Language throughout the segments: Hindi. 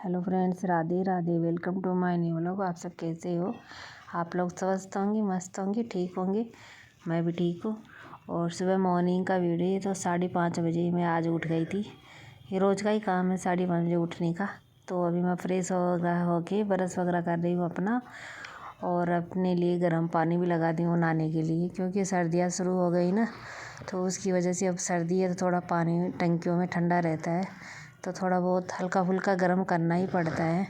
Hello friends, Radhe Radhe. Welcome to my new vlog. आप सब कैसे हो? आप लोग स्वस्थ होंगे, मस्त होंगे, ठीक होंगे। मैं भी ठीक हूँ। और सुबह मॉर्निंग का वीडियो तो 5:30 बजे मैं आज उठ गई थी। ये रोज़ का ही काम है 5:30 बजे उठने का। तो अभी मैं फ्रेश होके ब्रश वगैरह कर रही हूँ अपना, और अपने लिए गर्म पानी भी लगा दी हूँ नहाने के लिए, क्योंकि सर्दियाँ शुरू हो गई ना, तो उसकी वजह से अब सर्दी है तो थोड़ा पानी टंकियों में ठंडा रहता है, तो थोड़ा बहुत हल्का फुल्का गर्म करना ही पड़ता है।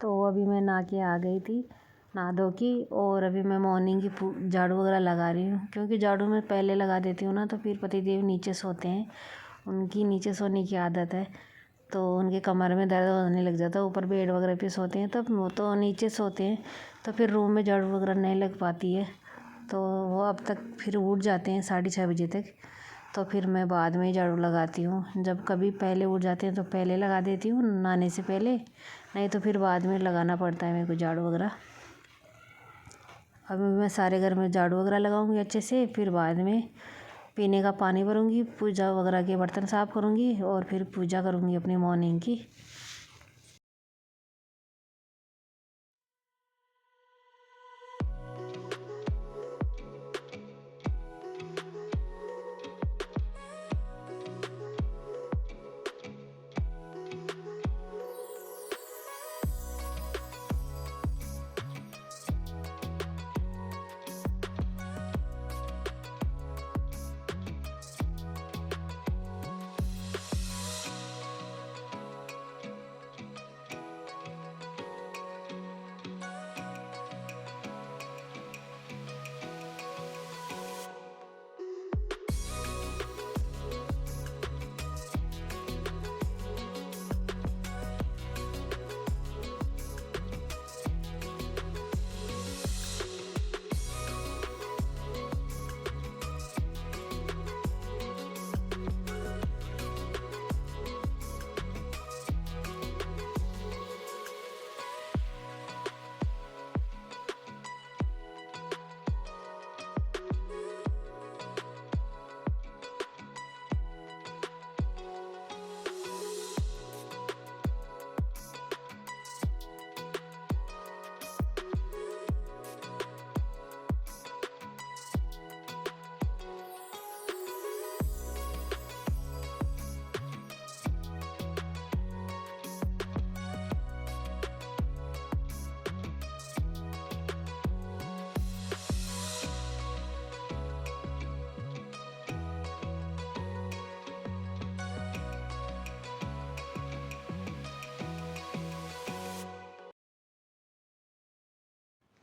तो अभी मैं नहा के आ गई थी, नहा धो की, और अभी मैं मॉर्निंग की झाड़ू वगैरह लगा रही हूँ, क्योंकि झाड़ू मैं पहले लगा देती हूँ ना, तो फिर पतिदेव नीचे सोते हैं, उनकी नीचे सोने की आदत है, तो उनके कमर में दर्द होने लग जाता है। ऊपर बेड वगैरह पे सोते हैं, तब वो तो नीचे सोते हैं, तो फिर रूम में झाड़ू वगैरह नहीं लग पाती है, तो वो अब तक फिर उठ जाते हैं 6:30 बजे तक। तो फिर मैं बाद में ही झाड़ू लगाती हूँ। जब कभी पहले उठ जाते हैं तो पहले लगा देती हूँ नहाने से पहले, नहीं तो फिर बाद में लगाना पड़ता है मेरे को झाड़ू वगैरह। अब मैं सारे घर में झाड़ू वगैरह लगाऊंगी अच्छे से, फिर बाद में पीने का पानी भरूंगी, पूजा वगैरह के बर्तन साफ़ करूंगी, और फिर पूजा करूंगी अपनी मॉर्निंग की।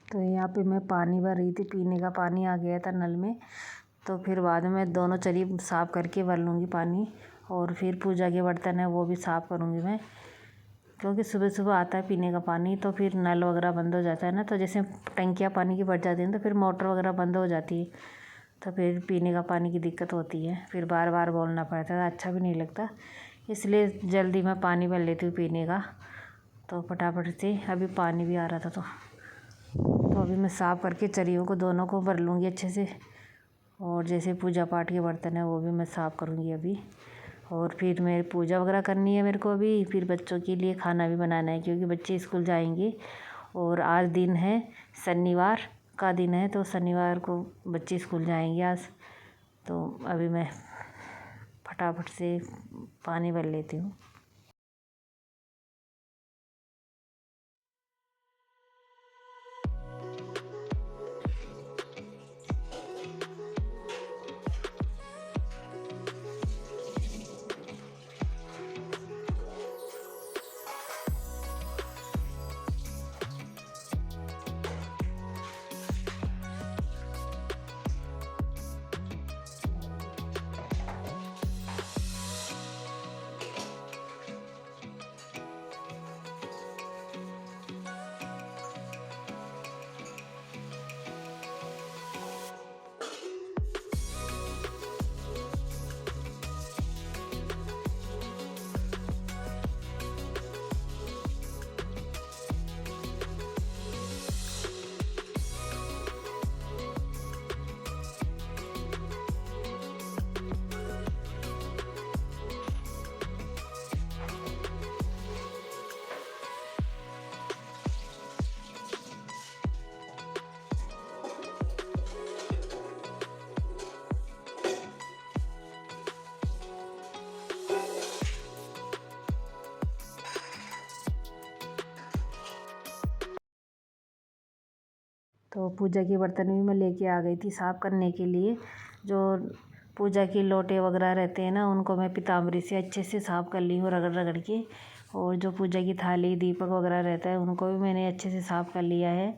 तो यहाँ पे मैं पानी भर रही थी, पीने का पानी आ गया था नल में, तो फिर बाद में दोनों चरी साफ़ करके भर लूँगी पानी, और फिर पूजा के बर्तन है वो भी साफ़ करूँगी मैं, क्योंकि सुबह सुबह आता है पीने का पानी, तो फिर नल वगैरह बंद हो जाता है ना, तो जैसे टंकियाँ पानी की भर जाती हैं तो फिर मोटर वगैरह बंद हो जाती है, तो फिर पीने का पानी की दिक्कत होती है, फिर बार बार बोलना पड़ता है, अच्छा भी नहीं लगता। इसलिए जल्दी मैं पानी भर लेती हूँ पीने का, तो फटाफट से अभी पानी भी आ रहा था, तो अभी मैं साफ़ करके चरियों को दोनों को भर लूँगी अच्छे से, और जैसे पूजा पाठ के बर्तन है वो भी मैं साफ़ करूँगी अभी। और फिर मेरी पूजा वगैरह करनी है मेरे को अभी, फिर बच्चों के लिए खाना भी बनाना है, क्योंकि बच्चे स्कूल जाएंगे, और आज दिन है शनिवार का दिन है, तो शनिवार को बच्चे स्कूल जाएंगे आज। तो अभी मैं फटाफट से पानी भर लेती हूँ। तो पूजा के बर्तन भी मैं लेके आ गई थी साफ़ करने के लिए। जो पूजा के लोटे वगैरह रहते हैं ना, उनको मैं पीताम्बरी से अच्छे से साफ़ कर ली हूँ रगड़ रगड़ के। और जो पूजा की थाली दीपक वगैरह रहता है उनको भी मैंने अच्छे से साफ़ कर लिया है,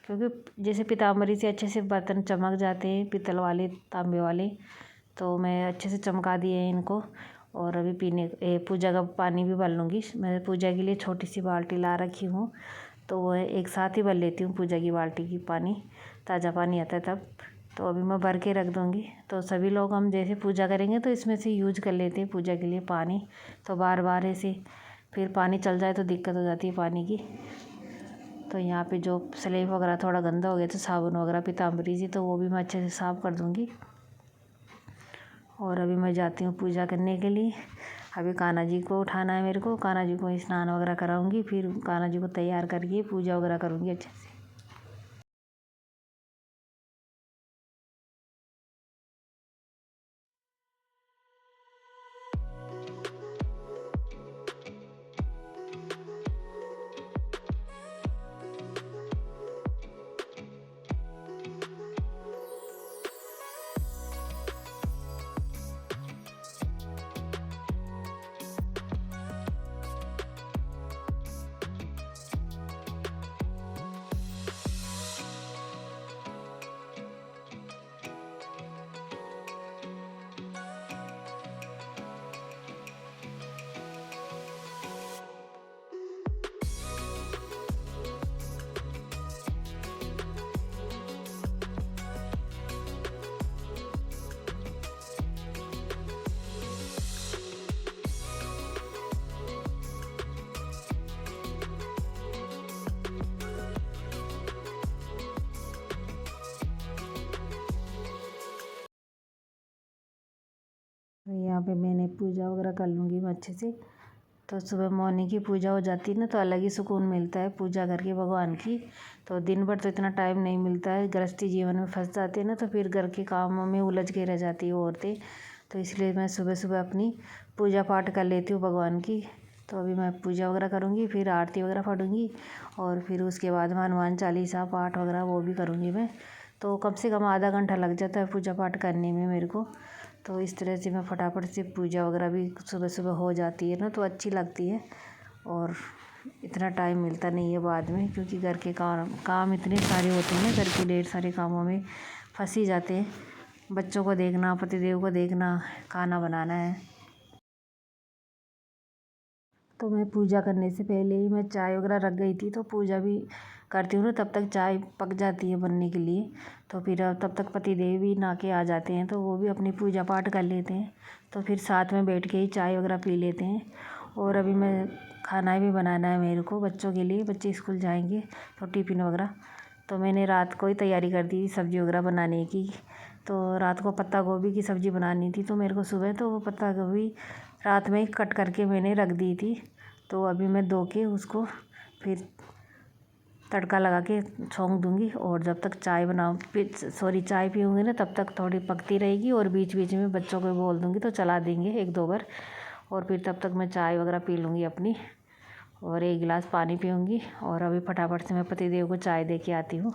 क्योंकि जैसे पीताम्बरी से अच्छे से बर्तन चमक जाते हैं, पीतल वाले तांबे वाले। तो मैं अच्छे से चमका दिए हैं इनको। और अभी पूजा का पानी भी भर लूँगी। मैं पूजा के लिए छोटी सी बाल्टी ला रखी हूँ, तो वह एक साथ ही भर लेती हूँ पूजा की बाल्टी की पानी। ताज़ा पानी आता है तब। तो अभी मैं भर के रख दूँगी। तो सभी लोग हम जैसे पूजा करेंगे तो इसमें से यूज कर लेते हैं पूजा के लिए पानी। तो बार बार ऐसे फिर पानी चल जाए तो दिक्कत हो जाती है पानी की। तो यहाँ पे जो स्लेब वगैरह थोड़ा गंदा हो गया तो साबुन वगैरह पीताम्बरी से, तो वो भी मैं अच्छे से साफ़ कर दूँगी। और अभी मैं जाती हूँ पूजा करने के लिए। अभी कान्हा जी को उठाना है मेरे को। कान्हा जी को स्नान वगैरह कराऊंगी, फिर कान्हा जी को तैयार करके पूजा वगैरह करूँगी अच्छे से। यहाँ पे मैंने पूजा वगैरह कर लूँगी मैं अच्छे से। तो सुबह मॉर्निंग की पूजा हो जाती है ना, तो अलग ही सुकून मिलता है पूजा करके भगवान की। तो दिन भर तो इतना टाइम नहीं मिलता है, गृहस्थी जीवन में फंस जाते हैं ना, तो फिर घर के कामों में उलझ के रह जाती है औरतें। तो इसलिए मैं सुबह सुबह अपनी पूजा पाठ कर लेती हूँ भगवान की। तो अभी मैं पूजा वगैरह करूँगी, फिर आरती वगैरह पढ़ूँगी, और फिर उसके बाद में हनुमान चालीसा पाठ वगैरह वो भी करूँगी मैं। तो कम से कम आधा घंटा लग जाता है पूजा पाठ करने में मेरे को। तो इस तरह से मैं फटाफट से पूजा वगैरह भी सुबह सुबह हो जाती है ना, तो अच्छी लगती है। और इतना टाइम मिलता नहीं है बाद में, क्योंकि घर के काम इतने सारे होते हैं, घर के ढेर सारे कामों में फंस ही जाते हैं। बच्चों को देखना, पतिदेव को देखना, खाना बनाना है। तो मैं पूजा करने से पहले ही मैं चाय वगैरह रख गई थी। तो पूजा भी करती हूँ ना, तब तक चाय पक जाती है बनने के लिए। तो फिर तब तक पतिदेव भी नहा के आ जाते हैं, तो वो भी अपनी पूजा पाठ कर लेते हैं। तो फिर साथ में बैठ के ही चाय वगैरह पी लेते हैं। और अभी मैं खाना भी बनाना है मेरे को बच्चों के लिए। बच्चे स्कूल जाएंगे तो टिफ़िन वगैरह। तो मैंने रात को ही तैयारी कर दी सब्ज़ी वगैरह बनाने की। तो रात को पत्ता गोभी की सब्ज़ी बनानी थी, तो मेरे को सुबह तो वो पत्ता गोभी रात में ही कट करके मैंने रख दी थी। तो अभी मैं धो के उसको फिर तड़का लगा के छोंक दूँगी। और जब तक चाय पीऊँगी ना, तब तक थोड़ी पकती रहेगी। और बीच बीच में बच्चों को बोल दूँगी तो चला देंगे एक दो बार। और फिर तब तक मैं चाय वगैरह पी लूँगी अपनी, और एक गिलास पानी पीऊँगी। और अभी फटाफट से मैं पतिदेव को चाय दे के आती हूँ।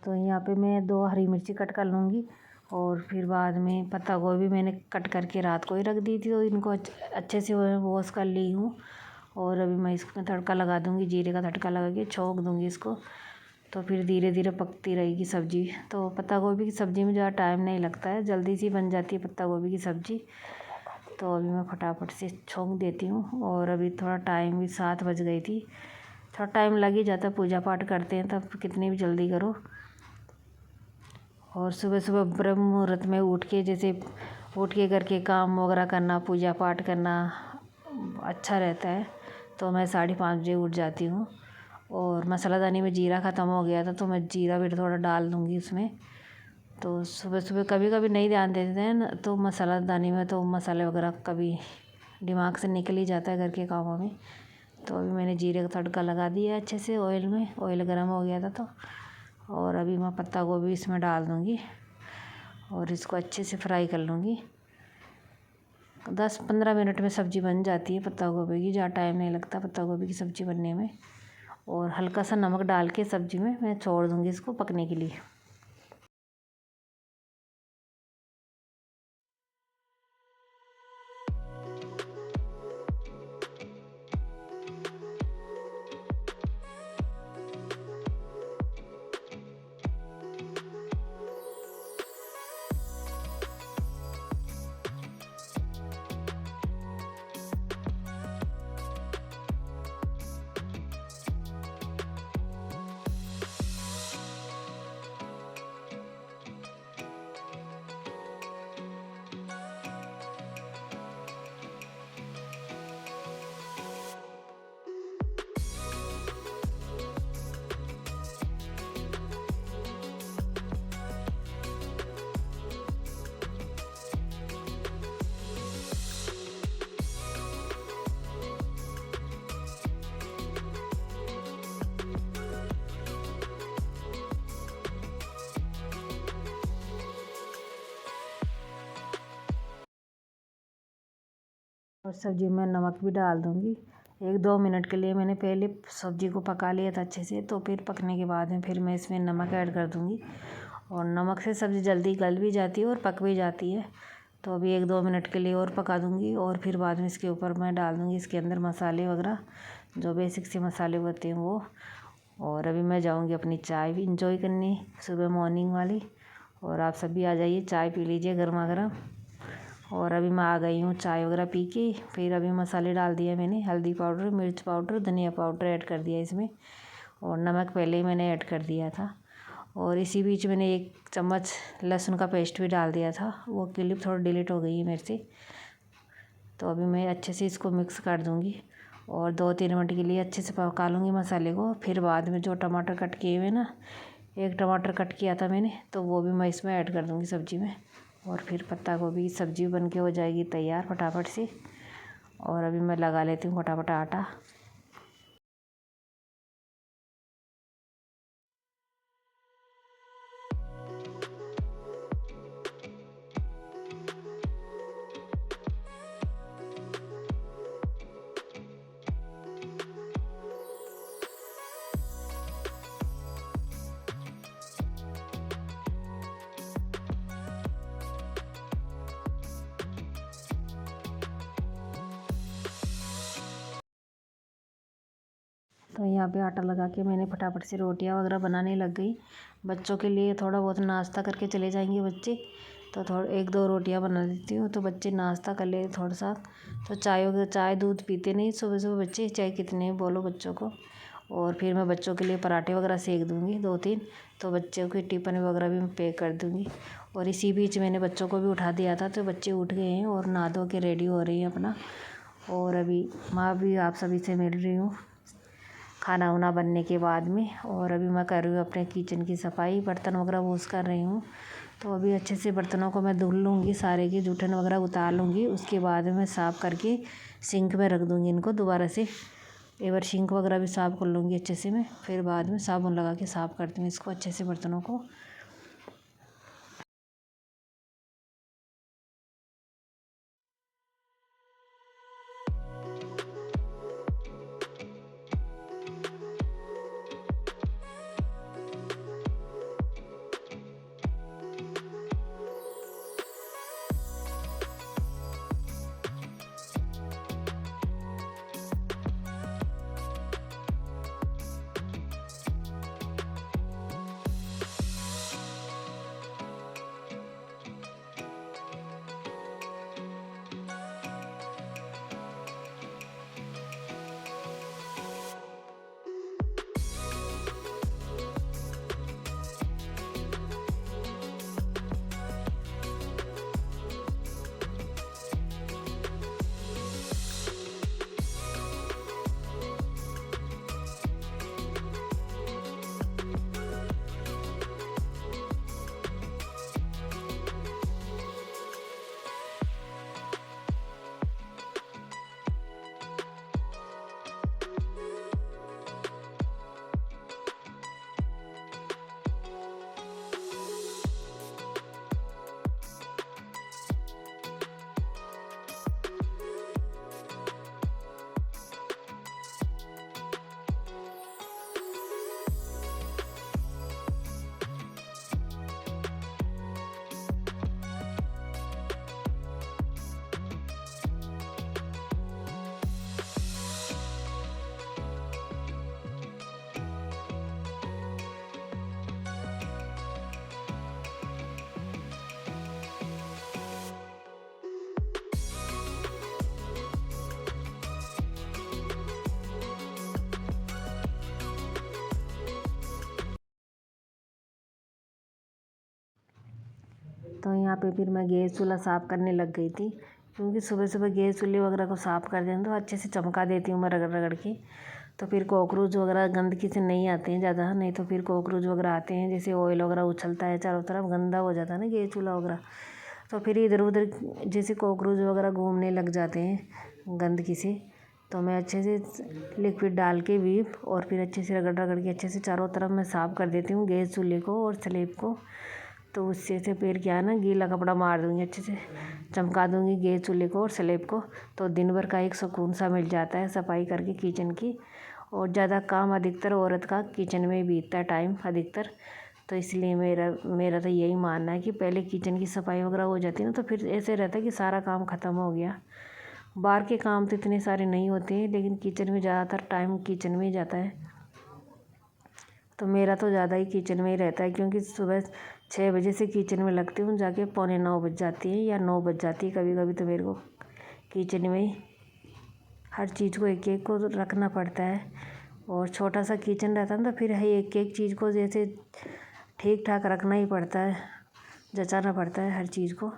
तो यहाँ पे मैं 2 हरी मिर्ची कट कर लूँगी। और फिर बाद में पत्ता गोभी मैंने कट करके रात को ही रख दी थी, तो इनको अच्छे से वॉश कर ली हूँ। और अभी मैं इसमें तड़का लगा दूँगी, जीरे का तड़का लगा के छोंक दूँगी इसको। तो फिर धीरे धीरे पकती रहेगी सब्ज़ी। तो पत्ता गोभी की सब्ज़ी में ज़्यादा टाइम नहीं लगता है, जल्दी सी बन जाती है पत्ता गोभी की सब्ज़ी। तो अभी मैं फटाफट से छोंक देती हूँ। और अभी थोड़ा टाइम भी 7 बज गई थी। थोड़ा टाइम लग ही जाता है, पूजा पाठ करते हैं तब कितनी भी जल्दी करो। और सुबह सुबह ब्रह्म मुहूर्त में उठ के घर के काम वगैरह करना, पूजा पाठ करना अच्छा रहता है। तो मैं 5:30 बजे उठ जाती हूँ। और मसालादानी में जीरा ख़त्म हो गया था, तो मैं जीरा भी थोड़ा डाल दूँगी उसमें। तो सुबह सुबह कभी कभी नहीं ध्यान देते हैं ना, तो मसालादानी में तो मसाले वगैरह कभी दिमाग से निकल ही जाता है घर के कामों में। तो अभी मैंने जीरे का तड़का लगा दिया अच्छे से ऑयल में। ऑयल गर्म हो गया था तो। और अभी मैं पत्ता गोभी इसमें डाल दूँगी और इसको अच्छे से फ्राई कर लूँगी। 10-15 मिनट में सब्ज़ी बन जाती है पत्ता गोभी की, ज़्यादा टाइम नहीं लगता पत्ता गोभी की सब्ज़ी बनने में। और हल्का सा नमक डाल के सब्जी में मैं छोड़ दूँगी इसको पकने के लिए। और सब्जी में नमक भी डाल दूँगी। 1-2 मिनट के लिए मैंने पहले सब्जी को पका लिया था अच्छे से, तो फिर पकने के बाद में फिर मैं इसमें नमक ऐड कर दूँगी। और नमक से सब्ज़ी जल्दी गल भी जाती है और पक भी जाती है। तो अभी 1-2 मिनट के लिए और पका दूँगी और फिर बाद में इसके ऊपर मैं डाल दूँगी इसके अंदर मसाले वगैरह, जो बेसिक से मसाले होते हैं वो। और अभी मैं जाऊँगी अपनी चाय भी इंजॉय करने, सुबह मॉर्निंग वाली। और आप सब भी आ जाइए, चाय पी लीजिए गर्मा गर्म। और अभी मैं आ गई हूँ चाय वगैरह पी के। फिर अभी मसाले डाल दिए मैंने, हल्दी पाउडर, मिर्च पाउडर, धनिया पाउडर ऐड कर दिया इसमें। और नमक पहले ही मैंने ऐड कर दिया था। और इसी बीच मैंने 1 चम्मच लहसुन का पेस्ट भी डाल दिया था, वो क्लिप थोड़ा डिलीट हो गई है मेरे से। तो अभी मैं अच्छे से इसको मिक्स कर दूँगी और 2-3 मिनट के लिए अच्छे से पका लूँगी मसाले को। फिर बाद में जो टमाटर कट किए हुए ना, 1 टमाटर कट किया था मैंने, तो वो भी मैं इसमें ऐड कर दूँगी सब्ज़ी में। और फिर पत्ता गोभी सब्ज़ी बन के हो जाएगी तैयार फटाफट से। और अभी मैं लगा लेती हूँ फटाफट आटा। तो यहाँ पे आटा लगा के मैंने फटाफट से रोटियां वगैरह बनाने लग गई। बच्चों के लिए थोड़ा बहुत नाश्ता करके चले जाएंगे बच्चे, तो थोड़ा 1-2 रोटियां बना देती हूँ तो बच्चे नाश्ता कर ले थोड़ा सा। तो चाय दूध पीते नहीं सुबह सुबह बच्चे, चाहे कितने बोलो बच्चों को। और फिर मैं बच्चों के लिए पराठे वगैरह सेक दूँगी 2-3, तो बच्चों के टिफ़िन वगैरह भी मैं पैक कर दूँगी। और इसी बीच मैंने बच्चों को भी उठा दिया था, तो बच्चे उठ गए हैं और नहा धो के रेडी हो रही हैं अपना। और अभी मैं भी आप सभी से मिल रही हूँ खाना वाना बनने के बाद में। और अभी मैं कर रही हूँ अपने किचन की सफाई, बर्तन वगैरह वॉश कर रही हूँ। तो अभी अच्छे से बर्तनों को मैं धुल लूँगी, सारे के जूठन वगैरह उतार लूँगी। उसके बाद में साफ़ करके सिंक में रख दूँगी इनको दोबारा से। एक बार सिंक वगैरह भी साफ़ कर लूँगी अच्छे से मैं, फिर बाद में साबुन लगा के साफ़ करती हूँ इसको अच्छे से बर्तनों को। तो यहाँ पे फिर मैं गैस चूल्हा साफ़ करने लग गई थी, क्योंकि सुबह सुबह गैस चूल्हे वगैरह को साफ़ कर दें तो अच्छे से चमका देती हूँ मैं रगड़ रगड़ के। तो फिर कॉकरोच वगैरह गंदगी से नहीं आते हैं ज़्यादा, नहीं तो फिर कॉकरोच वगैरह आते हैं, जैसे ऑयल वगैरह उछलता है चारों तरफ, गंदा हो जाता है ना गैस चूल्हा वगैरह। तो फिर इधर उधर जैसे कॉकरोच वगैरह घूमने लग जाते हैं गंदगी से, तो मैं अच्छे से लिक्विड डाल के वीप और फिर अच्छे से रगड़ रगड़ के अच्छे से चारों तरफ मैं साफ़ कर देती हूँ गैस चूल्हे को और स्लेब को। तो उससे से फिर क्या है ना, गीला कपड़ा मार दूँगी, अच्छे से चमका दूँगी गैस चूल्हे को और स्लेब को। तो दिन भर का एक सुकून सा मिल जाता है सफाई करके किचन की। और ज़्यादा काम अधिकतर औरत का किचन में ही बीतता है टाइम अधिकतर। तो इसलिए मेरा तो यही मानना है कि पहले किचन की सफाई वगैरह हो जाती है ना, तो फिर ऐसे रहता है कि सारा काम ख़त्म हो गया। बाहर के काम तो इतने सारे नहीं होते हैं, लेकिन किचन में ज़्यादातर टाइम किचन में ही जाता है। तो मेरा तो ज़्यादा ही किचन में ही रहता है, क्योंकि सुबह 6 बजे से किचन में लगती हूँ, जाके 8:45 बज जाती है या 9 बज जाती है कभी कभी। तो मेरे को किचन में ही हर चीज़ को एक एक को रखना पड़ता है। और छोटा सा किचन रहता है ना, तो फिर एक एक चीज़ को जैसे ठीक ठाक रखना ही पड़ता है, जचाना पड़ता है हर चीज़ को,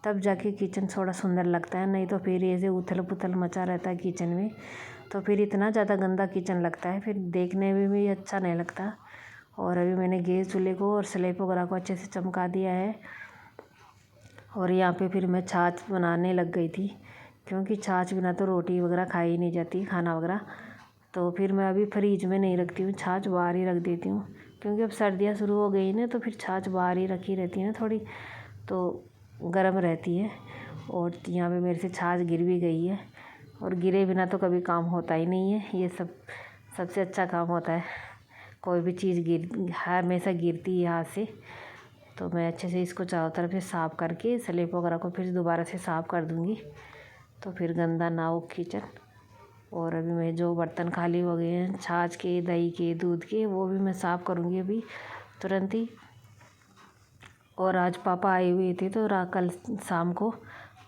तब जाके किचन थोड़ा सुंदर लगता है। नहीं तो फिर ऐसे उथल पुथल मचा रहता है किचन में, तो फिर इतना ज़्यादा गंदा किचन लगता है, फिर देखने में भी अच्छा नहीं लगता। और अभी मैंने गैस चूल्हे को और स्लेब वगैरह को अच्छे से चमका दिया है। और यहाँ पे फिर मैं छाछ बनाने लग गई थी, क्योंकि छाछ बिना तो रोटी वगैरह खाई नहीं जाती, खाना वगैरह। तो फिर मैं अभी फ्रीज में नहीं रखती हूँ, छाछ बाहर ही रख देती हूँ, क्योंकि अब सर्दियाँ शुरू हो गई ना, तो फिर छाछ बाहर ही रखी रहती है ना थोड़ी, तो गर्म रहती है। और यहाँ पे मेरे से छाछ गिर भी गई है, और गिरे बिना तो कभी काम होता ही नहीं है। ये सबसे अच्छा काम होता है, कोई भी चीज़ हमेशा गिरती है हाथ से। तो मैं अच्छे से इसको चारों तरफ से साफ़ करके स्लेब वगैरह को फिर दोबारा से साफ़ कर दूँगी, तो फिर गंदा ना हो किचन। और अभी मैं जो बर्तन खाली हो गए हैं छाछ के, दही के, दूध के, वो भी मैं साफ़ करूँगी अभी तुरंत ही। और आज पापा आए हुए थे, तो कल शाम को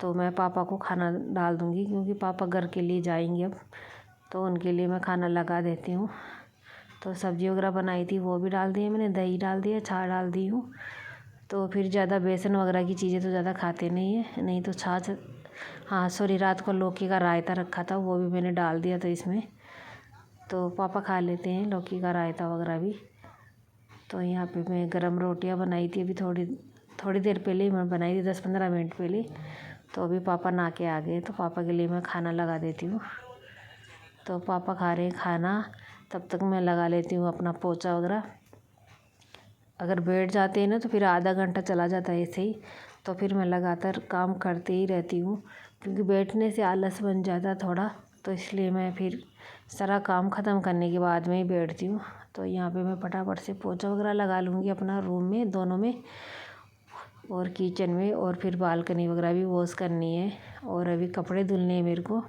तो मैं पापा को खाना डाल दूँगी, क्योंकि पापा घर के लिए जाएंगे अब, तो उनके लिए मैं खाना लगा देती हूँ। तो सब्ज़ी वगैरह बनाई थी वो भी डाल दी है मैंने, दही डाल दिया, छाछ डाल दी हूँ। तो फिर ज़्यादा बेसन वगैरह की चीज़ें तो ज़्यादा खाते नहीं है, नहीं तो छाछ। हाँ सॉरी, रात को लौकी का रायता रखा था, वो भी मैंने डाल दिया था इसमें, तो पापा खा लेते हैं लौकी का रायता वगैरह भी। तो यहाँ पे मैं गरम रोटियाँ बनाई थी अभी थोड़ी देर पहले ही मैं बनाई थी, 10-15 मिनट पहले। तो अभी पापा नहा के आ गए, तो पापा के लिए मैं खाना लगा देती हूँ। तो पापा खा रहे हैं खाना, तब तक मैं लगा लेती हूँ अपना पोछा वगैरह। अगर बैठ जाते हैं ना, तो फिर आधा घंटा चला जाता है ऐसे ही। तो फिर मैं लगातार काम करते ही रहती हूँ, क्योंकि बैठने से आलस बन जाता है थोड़ा, तो इसलिए मैं फिर सारा काम ख़त्म करने के बाद में ही बैठती हूँ। तो यहाँ पे मैं फटाफट से पोछा वगैरह लगा लूँगी अपना रूम में, दोनों में और किचन में, और फिर बालकनी वगैरह भी वॉश करनी है, और अभी कपड़े धुलने हैं मेरे को।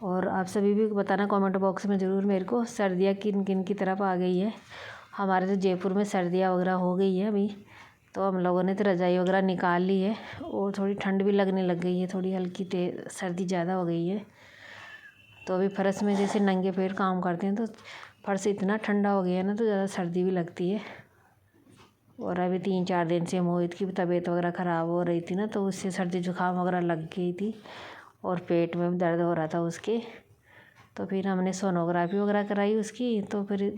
और आप सभी भी बताना कमेंट बॉक्स में ज़रूर मेरे को, सर्दियाँ किन किन की तरफ आ गई है। हमारे तो जयपुर में सर्दियाँ वगैरह हो गई है अभी, तो हम लोगों ने तो रज़ाई वगैरह निकाल ली है, और थोड़ी ठंड भी लगने लग गई है, थोड़ी हल्की सर्दी ज़्यादा हो गई है। तो अभी फर्श में जैसे नंगे पैर काम करते हैं, तो फर्श इतना ठंडा हो गया है ना, तो ज़्यादा सर्दी भी लगती है। और अभी 3-4 दिन से मोहित की तबीयत वगैरह ख़राब हो रही थी ना, तो उससे सर्दी जुकाम वगैरह लग गई थी, और पेट में भी दर्द हो रहा था उसके। तो फिर हमने सोनोग्राफी वगैरह कराई उसकी, तो फिर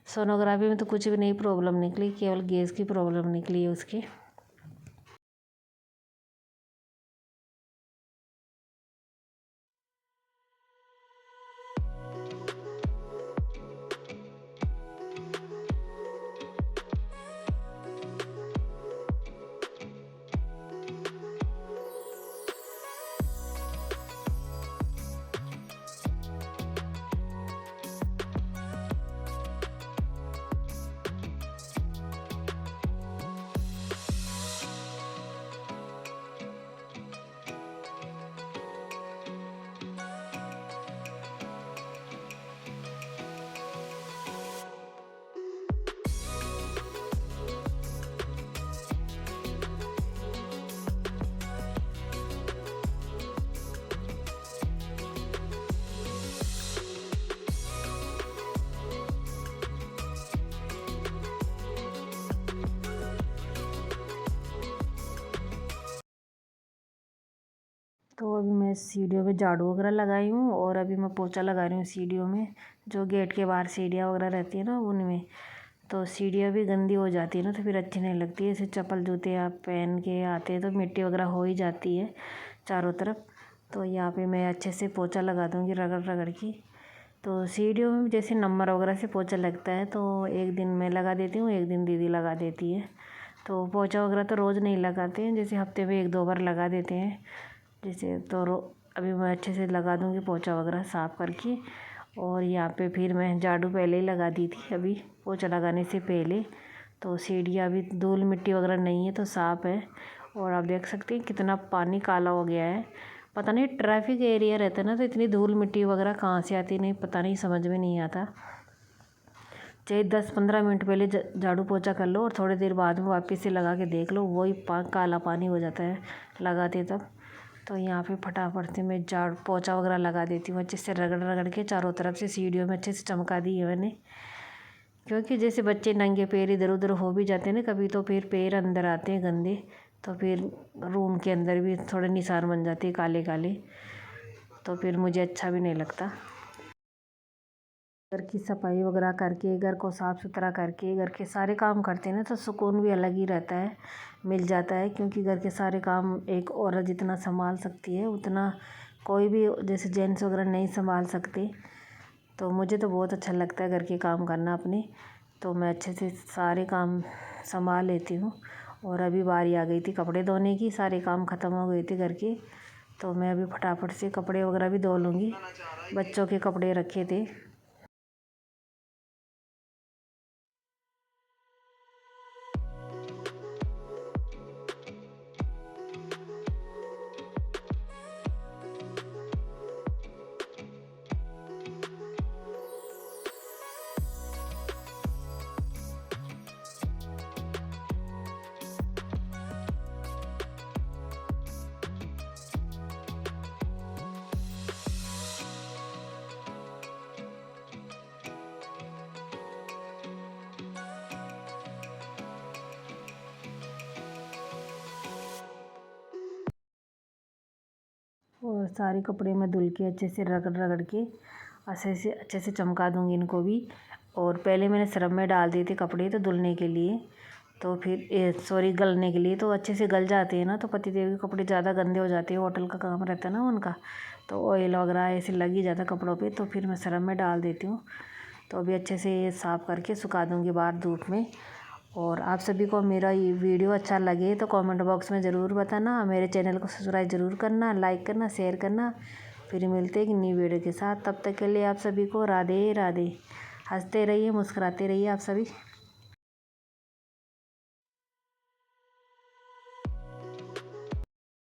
सोनोग्राफी में तो कुछ भी नहीं प्रॉब्लम निकली, केवल गैस की प्रॉब्लम निकली है उसके। तो अभी मैं सीढ़ियों में झाड़ू वगैरह लगाई हूँ और अभी मैं पोछा लगा रही हूँ सीढ़ियों में, जो गेट के बाहर सीढ़ियाँ वगैरह रहती है ना उनमें। तो सीढ़ियाँ भी गंदी हो जाती है ना, तो फिर अच्छी नहीं लगती है। ऐसे चप्पल जूते आप पहन के आते हैं तो मिट्टी वगैरह हो ही जाती है चारों तरफ। तो यहाँ पे मैं अच्छे से पोछा लगा दूँगी रगड़ रगड़ के। तो सीढ़ियों में जैसे नंबर वगैरह से पोछा लगता है, तो एक दिन मैं लगा देती हूँ, एक दिन दीदी लगा देती है। तो पोछा वगैरह तो रोज़ नहीं लगाते हैं, जैसे हफ्ते में 1-2 बार लगा देते हैं जैसे। तो अभी मैं अच्छे से लगा दूँगी पोछा वगैरह साफ़ करके। और यहाँ पे फिर मैं झाड़ू पहले ही लगा दी थी अभी पोछा लगाने से पहले। तो सीढ़ियाँ अभी धूल मिट्टी वगैरह नहीं है, तो साफ़ है। और आप देख सकते हैं कितना पानी काला हो गया है। पता नहीं ट्रैफिक एरिया रहता है ना, तो इतनी धूल मिट्टी वगैरह कहाँ से आती नहीं, पता नहीं, समझ में नहीं आता। चाहे 10-15 मिनट पहले झाड़ू पोछा कर लो और थोड़ी देर बाद में वापस से लगा के देख लो, वही काला पानी हो जाता है लगाते तब। तो यहाँ पे फटाफट से मैं झाड़ू पोछा वगैरह लगा देती हूँ, अच्छे से रगड़ रगड़ के चारों तरफ से सीढ़ियों में अच्छे से चमका दी है मैंने। क्योंकि जैसे बच्चे नंगे पैर इधर उधर हो भी जाते हैं ना कभी, तो फिर पैर अंदर आते हैं गंदे, तो फिर रूम के अंदर भी थोड़े निशान बन जाते हैं काले काले, तो फिर मुझे अच्छा भी नहीं लगता। घर की सफाई वगैरह करके, घर को साफ़ सुथरा करके, घर के सारे काम करते हैं ना, तो सुकून भी अलग ही रहता है, मिल जाता है। क्योंकि घर के सारे काम एक औरत जितना संभाल सकती है उतना कोई भी जैसे जेंट्स वगैरह नहीं संभाल सकते। तो मुझे तो बहुत अच्छा लगता है घर के काम करना अपने। तो मैं अच्छे से सारे काम संभाल लेती हूँ। और अभी बारी आ गई थी कपड़े धोने की, सारे काम ख़त्म हो गए थे घर के। तो मैं अभी फटाफट से कपड़े वगैरह भी धो लूँगी, बच्चों के कपड़े रखे थे। और सारे कपड़े मैं धुल के अच्छे से रगड़ रगड़ के अच्छे से चमका दूँगी इनको भी। और पहले मैंने सर्फ़ में डाल दिए थे कपड़े तो धुलने के लिए, तो फिर सॉरी गलने के लिए, तो अच्छे से गल जाते हैं ना। तो पतिदेव के कपड़े ज़्यादा गंदे हो जाते हैं, होटल का काम रहता है ना उनका, तो ऑयल वगैरह ऐसे लग ही जाता है कपड़ों पे, तो फिर मैं सर्फ़ में डाल देती हूँ। तो अभी अच्छे से ये साफ़ करके सुखा दूँगी बाहर धूप में। और आप सभी को मेरा ये वीडियो अच्छा लगे तो कमेंट बॉक्स में ज़रूर बताना, मेरे चैनल को सब्सक्राइब ज़रूर करना, लाइक करना, शेयर करना। फिर मिलते हैं एक नई वीडियो के साथ, तब तक के लिए आप सभी को राधे राधे। हंसते रहिए, मुस्कुराते रहिए आप सभी।